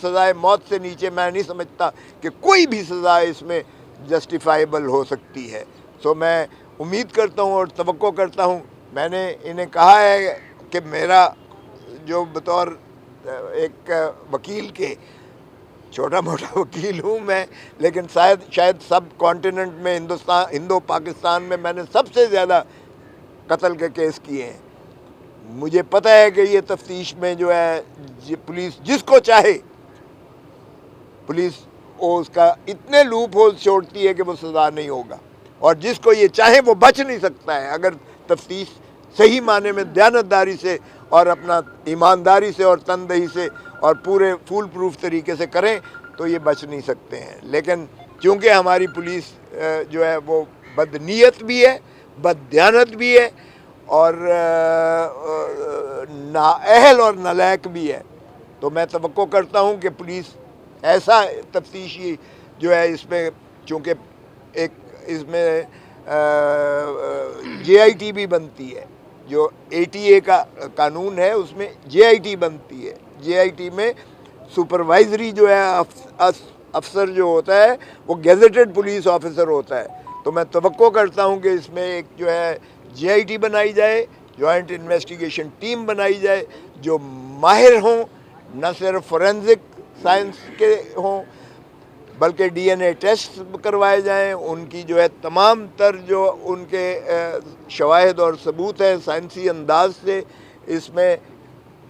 سزائے موت سے نیچے میں نہیں سمجھتا کہ کوئی بھی سزا اس میں جسٹیفائیبل ہو سکتی ہے. سو میں امید کرتا ہوں اور توقع کرتا ہوں، میں نے انہیں کہا ہے کہ میرا جو بطور ایک وکیل کے، چھوٹا موٹا وکیل ہوں میں، لیکن شاید سب کانٹیننٹ میں ہندو پاکستان میں نے سب سے زیادہ قتل کے کیس کیے ہیں. مجھے پتہ ہے کہ یہ تفتیش میں جو ہے پولیس جس کو چاہے، پولیس وہ اس کا اتنے لوپ ہول چھوڑتی ہے کہ وہ سزا نہیں ہوگا، اور جس کو یہ چاہے وہ بچ نہیں سکتا ہے. اگر تفتیش صحیح معنی میں دیانتداری سے اور اپنا ایمانداری سے اور تندہی سے اور پورے فول پروف طریقے سے کریں تو یہ بچ نہیں سکتے ہیں. لیکن چونکہ ہماری پولیس جو ہے وہ بدنیت بھی ہے، بد دیانت بھی ہے، اور نااہل اور نالائق بھی ہے، تو میں توقع کرتا ہوں کہ پولیس ایسا تفتیشی جو ہے اس میں، چونکہ ایک اس میں جے آئی ٹی بھی بنتی ہے، جو اے ٹی اے کا قانون ہے اس میں جے آئی ٹی بنتی ہے. جے آئی ٹی میں سپروائزری جو ہے افسر جو ہوتا ہے وہ گیزیٹڈ پولیس آفیسر ہوتا ہے. تو میں توقع کرتا ہوں کہ اس میں ایک جو ہے جے آئی ٹی بنائی جائے، جوائنٹ انویسٹیگیشن ٹیم بنائی جائے، جو ماہر ہوں، نہ صرف فورینزک سائنس کے ہوں بلکہ ڈی این اے ٹیسٹ کروائے جائیں، ان کی جو ہے تمام تر جو ان کے شواہد اور ثبوت ہے سائنسی انداز سے، اس میں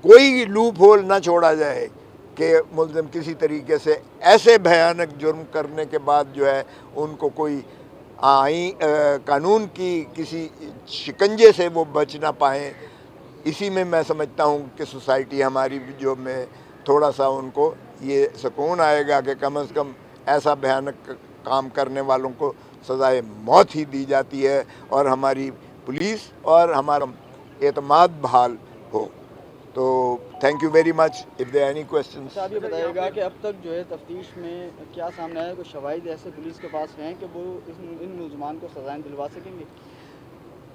کوئی لوپ ہول نہ چھوڑا جائے کہ ملزم کسی طریقے سے ایسے بھیانک جرم کرنے کے بعد جو ہے ان کو کوئی قانون کی کسی شکنجے سے وہ بچ نہ پائیں. اسی میں سمجھتا ہوں کہ سوسائٹی ہماری جو میں تھوڑا سا ان کو یہ سکون آئے گا کہ کم از کم ایسا بھیانک کام کرنے والوں کو سزائے موت ہی دی جاتی ہے، اور ہماری پولیس اور ہمارا اعتماد بحال ہو. تو thank you very much. If there any questions. آپ یہ بتائیے گا کہ اب تک جو ہے تفتیش میں کیا سامنے آیا، کوئی شواہد ایسے پولیس کے پاس ہیں کہ وہ ان ملزمان کو سزائیں دلوا سکیں گے؟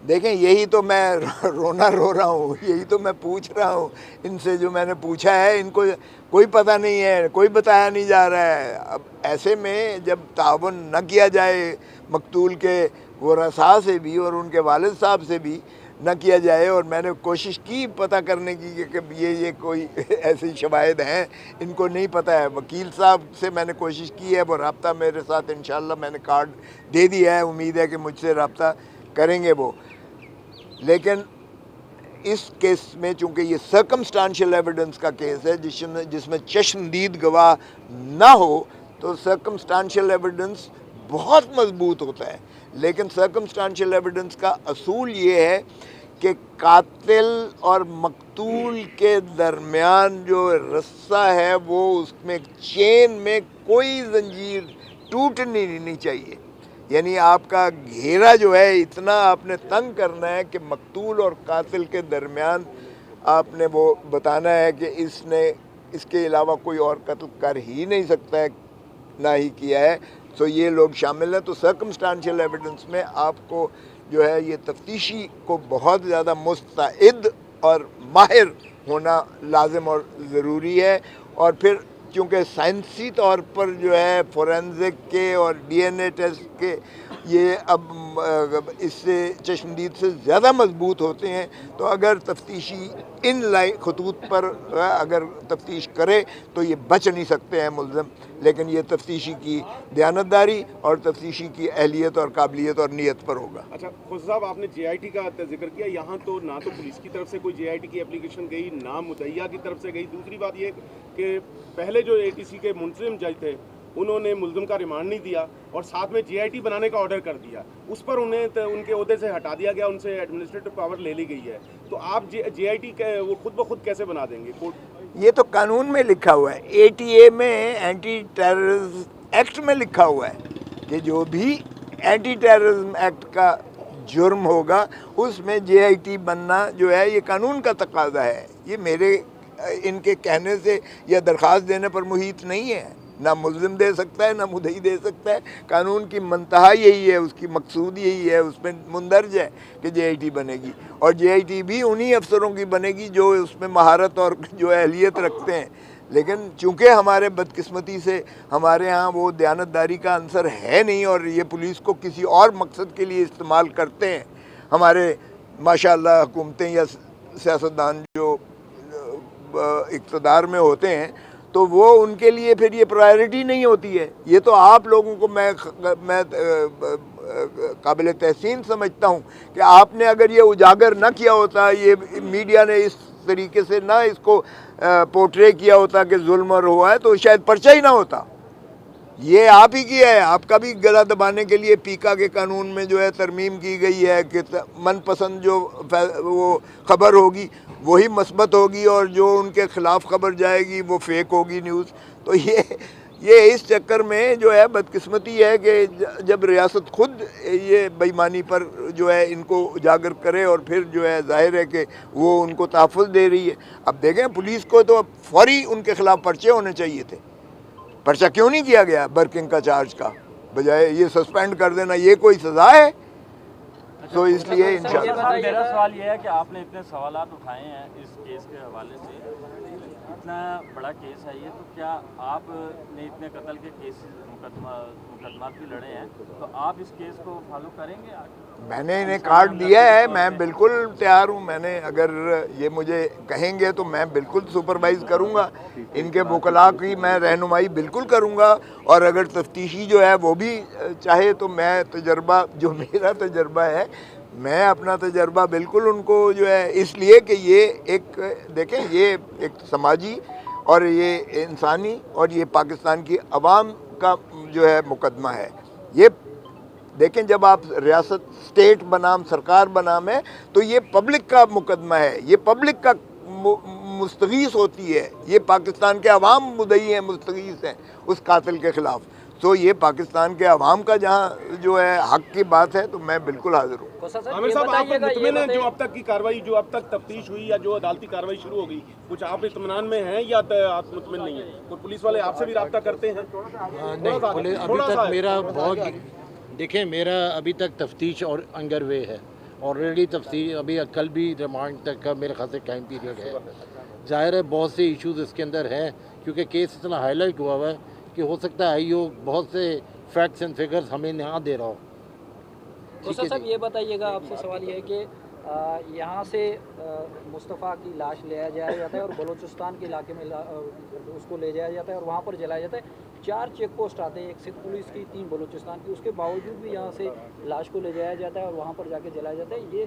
دیکھیں، یہی تو میں رونا رو رہا ہوں، یہی تو میں پوچھ رہا ہوں ان سے جو میں نے پوچھا ہے. ان کو کوئی پتہ نہیں ہے، کوئی بتایا نہیں جا رہا ہے. اب ایسے میں جب تعاون نہ کیا جائے مقتول کے ورثاء سے بھی اور ان کے والد صاحب سے بھی نہ کیا جائے، اور میں نے کوشش کی پتہ کرنے کی کہ یہ کوئی ایسے شواہد ہیں، ان کو نہیں پتہ ہے. وکیل صاحب سے میں نے کوشش کی ہے، وہ رابطہ میرے ساتھ انشاءاللہ میں نے کارڈ دے دیا ہے، امید ہے کہ مجھ سے رابطہ کریں گے وہ. لیکن اس کیس میں چونکہ یہ سرکمسٹانشل ایویڈنس کا کیس ہے جس میں چشمدید گواہ نہ ہو، تو سرکمسٹانشل ایویڈنس بہت مضبوط ہوتا ہے. لیکن سرکمسٹانشل ایویڈنس کا اصول یہ ہے کہ قاتل اور مقتول کے درمیان جو رسہ ہے وہ اس میں چین میں کوئی زنجیر ٹوٹنی نہیں چاہیے. یعنی آپ کا گھیرا جو ہے اتنا آپ نے تنگ کرنا ہے کہ مقتول اور قاتل کے درمیان آپ نے وہ بتانا ہے کہ اس نے اس کے علاوہ کوئی اور قتل کر ہی نہیں سکتا ہے، نہ ہی کیا ہے. سو یہ لوگ شامل ہیں. تو سرکمسٹانشل ایویڈنس میں آپ کو جو ہے یہ تفتیشی کو بہت زیادہ مستعد اور ماہر ہونا لازم اور ضروری ہے. اور پھر چونکہ سائنسی طور پر جو ہے فورینزک کے اور ڈی این اے ٹیسٹ کے یہ اب اس سے چشمدید سے زیادہ مضبوط ہوتے ہیں، تو اگر تفتیشی ان خطوط پر اگر تفتیش کرے تو یہ بچ نہیں سکتے ہیں ملزم. لیکن یہ تفتیشی کی دیانتداری اور تفتیشی کی اہلیت اور قابلیت اور نیت پر ہوگا. اچھا خود صاحب، آپ نے جے آئی ٹی کا ذکر کیا. یہاں تو نہ تو پولیس کی طرف سے کوئی جے آئی ٹی کی اپلیکیشن گئی، نہ مدعیہ کی طرف سے گئی. دوسری بات یہ کہ پہلے جو اے ٹی سی کے منتظم جج تھے انہوں نے ملزم کا ریمانڈ نہیں دیا اور ساتھ میں جے آئی ٹی بنانے کا آرڈر کر دیا. اس پر انہیں ان کے عہدے سے ہٹا دیا گیا، ان سے ایڈمنسٹریٹو پاور لے لی گئی ہے. تو آپ جے آئی ٹی وہ خود بخود کیسے بنا دیں گے؟ یہ تو قانون میں لکھا ہوا ہے، اے ٹی اے میں اینٹی ٹیررزم ایکٹ میں لکھا ہوا ہے کہ جو بھی اینٹی ٹیررزم ایکٹ کا جرم ہوگا اس میں جے آئی ٹی بننا جو ہے یہ قانون کا تقاضا ہے. یہ میرے ان کے کہنے سے یا درخواست دینے پر محیط نہیں ہے. نہ ملزم دے سکتا ہے، نہ مدعی دے سکتا ہے. قانون کی منتہا یہی ہے، اس کی مقصود یہی ہے، اس میں مندرج ہے کہ جے آئی ٹی بنے گی. اور جے آئی ٹی بھی انہی افسروں کی بنے گی جو اس میں مہارت اور جو اہلیت رکھتے ہیں. لیکن چونکہ ہمارے بدقسمتی سے ہمارے ہاں وہ دیانتداری کا عنصر ہے نہیں اور یہ پولیس کو کسی اور مقصد کے لیے استعمال کرتے ہیں ہمارے ماشاءاللہ حکومتیں یا سیاستدان جو اقتدار میں ہوتے ہیں، تو وہ ان کے لیے پھر یہ پرائرٹی نہیں ہوتی ہے. یہ تو آپ لوگوں کو میں قابل تحسین سمجھتا ہوں کہ آپ نے اگر یہ اجاگر نہ کیا ہوتا، یہ میڈیا نے اس طریقے سے نہ اس کو پورٹرے کیا ہوتا کہ ظلم اور ہوا ہے، تو شاید پرچہ ہی نہ ہوتا. یہ آپ ہی کی ہے. آپ کا بھی گلا دبانے کے لیے پیکا کے قانون میں جو ہے ترمیم کی گئی ہے کہ من پسند جو وہ خبر ہوگی وہی مثبت ہوگی اور جو ان کے خلاف خبر جائے گی وہ فیک ہوگی نیوز. تو یہ اس چکر میں جو ہے بدقسمتی ہے کہ جب ریاست خود یہ بےایمانی پر جو ہے ان کو اجاگر کرے اور پھر جو ہے ظاہر ہے کہ وہ ان کو تحفظ دے رہی ہے. اب دیکھیں پولیس کو تو فوری ان کے خلاف پرچے ہونے چاہیے تھے. پرچہ کیوں نہیں کیا گیا برکنگ کا چارج کا؟ بجائے یہ سسپینڈ کر دینا یہ کوئی سزا ہے؟ تو اس لیے انشاءاللہ میرا سوال یہ ہے کہ آپ نے اتنے سوالات اٹھائے ہیں اس کیس کے حوالے سے، اتنا بڑا کیس ہے یہ، تو کیا آپ نے اتنے قتل کے کیس مقدمات بھی لڑے ہیں، تو آپ اس کیس کو فالو کریں گے؟ میں نے انہیں کارڈ دیا ہے، میں بالکل تیار ہوں. میں نے اگر یہ مجھے کہیں گے تو میں بالکل سپروائز کروں گا. ان کے وکلاء کی میں رہنمائی بالکل کروں گا، اور اگر تفتیشی جو ہے وہ بھی چاہے تو میں تجربہ جو میرا تجربہ ہے میں اپنا تجربہ بالکل ان کو جو ہے، اس لیے کہ یہ ایک دیکھیں یہ ایک سماجی اور یہ انسانی اور یہ پاکستان کی عوام کا جو ہے مقدمہ ہے. یہ دیکھیں جب آپ ریاست اسٹیٹ بنام سرکار بنام ہے تو یہ پبلک کا مقدمہ ہے، یہ پبلک کا مستغیث ہوتی ہے. یہ پاکستان کے عوام مدعی ہیں، مستغیث ہیں اس قاتل کے خلاف. تو یہ پاکستان کے عوام کا جہاں جو ہے حق کی بات ہے تو میں بالکل حاضر ہوں. عامر صاحب آپ مطمئن ہیں جو اب تک کی کارروائی، جو اب تک تفتیش ہوئی یا جو عدالتی کارروائی شروع ہو گئی، کچھ آپ اطمینان میں ہیں یا آپ مطمئن نہیں ہیں؟ کوئی پولیس والے آپ سے بھی رابطہ کرتے ہیں؟ نہیں، ابھی تک میرا بہت دیکھیں میرا ابھی تک تفتیش اور انڈر وے ہے. آلریڈی تفتیش ابھی کل بھی ریمانڈ تک کا میرے خیال سے ٹائم پیریڈ ہے. ظاہر ہے بہت سے ایشوز اس کے اندر ہیں کیونکہ کیس اتنا ہائی لائٹ ہوا ہوا ہے کہ ہو سکتا ہے آئی او بہت سے فیکٹس اینڈ فگرز ہمیں نہ دے رہا ہو. کوسا صاحب یہ بتائیے گا، آپ سے سوال یہ ہے کہ یہاں سے مصطفیٰ کی لاش لے جایا جاتا ہے اور بلوچستان کے علاقے میں اس کو لے جایا جاتا ہے اور وہاں پر جلایا جاتا ہے. 4 چیک پوسٹ آتے ہیں، ایک سندھ پولیس کی، 3 بلوچستان کی. اس کے باوجود بھی یہاں سے لاش کو لے جایا جاتا ہے اور وہاں پر جا کے جلایا جاتا ہے. یہ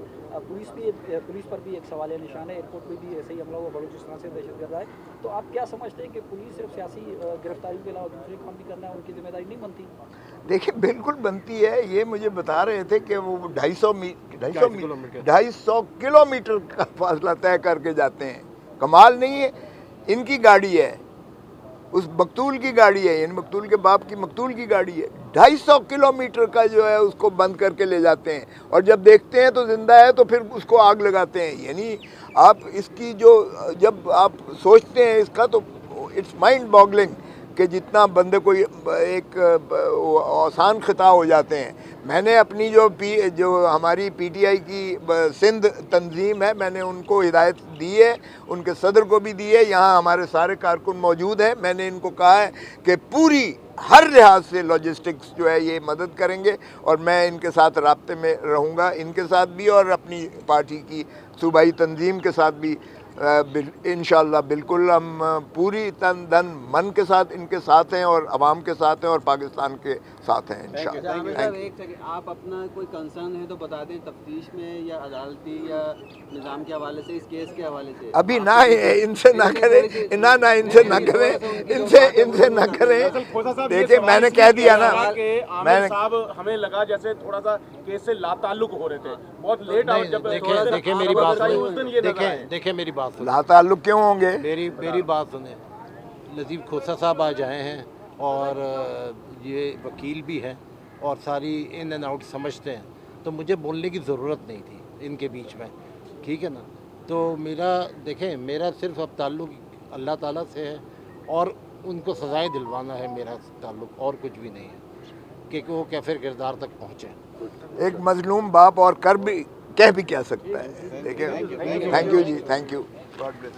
پولیس پر بھی ایک سوالیہ نشان ہے. ایئرپورٹ پہ بھی ایسے ہی حملہ ہوا بلوچستان سے دہشت گرد ہے. تو آپ کیا سمجھتے ہیں کہ پولیس صرف سیاسی گرفتاری کے علاوہ دوسرے کام بھی کرنا ہے، ان کی ذمہ داری نہیں بنتی؟ دیکھیں بالکل بنتی ہے. یہ مجھے بتا رہے تھے کہ وہ 250 کلومیٹر کا فاصلہ طے کر کے جاتے ہیں. کمال نہیں ہے؟ ان کی گاڑی ہے، اس مقتول کی گاڑی ہے، یعنی مقتول کے باپ کی مقتول کی گاڑی ہے. 250 کلومیٹر کا جو ہے اس کو بند کر کے لے جاتے ہیں، اور جب دیکھتے ہیں تو زندہ ہے تو پھر اس کو آگ لگاتے ہیں. یعنی آپ اس کی جو جب آپ سوچتے ہیں اس کا تو اٹس مائنڈ باگلنگ کہ جتنا بندے کو ایک آسان خطا ہو جاتے ہیں. میں نے اپنی جو ہماری پی ٹی آئی کی سندھ تنظیم ہے میں نے ان کو ہدایت دی ہے، ان کے صدر کو بھی دی ہے. یہاں ہمارے سارے کارکن موجود ہیں. میں نے ان کو کہا ہے کہ پوری ہر لحاظ سے لاجسٹکس جو ہے یہ مدد کریں گے، اور میں ان کے ساتھ رابطے میں رہوں گا، ان کے ساتھ بھی اور اپنی پارٹی کی صوبائی تنظیم کے ساتھ بھی. انشاءاللہ بالکل ہم پوری تن دن من کے ساتھ ان کے ساتھ ہیں اور عوام کے ساتھ ہیں اور پاکستان کے ساتھ ہیں انشاءاللہ. آپ اپنا کوئی کنسرن ہے تو بتا دیں تفتیش میں یا عدالتی یا نظام کے حوالے سے، اس کیس کے حوالے سے. ابھی نہ ان سے نہ کریں، نہ ان سے نہ کریں، ان سے نہ کریں. دیکھیں میں نے کہہ دیا نا، میں نے صاحب ہمیں لگا جیسے تھوڑا سا کیس سے لا تعلق ہو رہے تھے، بہت لیٹ آؤٹ. جب دیکھیں میری بات سنیں، دیکھیں میری بات سنیں. لا تعلق کیوں ہوں گے؟ میری بات سنیں. لطیف کھوسا صاحب آج آئے ہیں اور یہ وکیل بھی ہیں اور ساری ان اینڈ آؤٹ سمجھتے ہیں، تو مجھے بولنے کی ضرورت نہیں تھی ان کے بیچ میں، ٹھیک ہے نا. تو میرا صرف اب تعلق اللہ تعالیٰ سے ہے اور ان کو سزائیں دلوانا ہے. میرا تعلق اور کچھ بھی نہیں ہے کہ وہ کیفر کردار تک پہنچے. ایک مظلوم باپ اور کہہ بھی کیا سکتا ہے. دیکھیں تھینک یو جی، تھینک یو. God bless.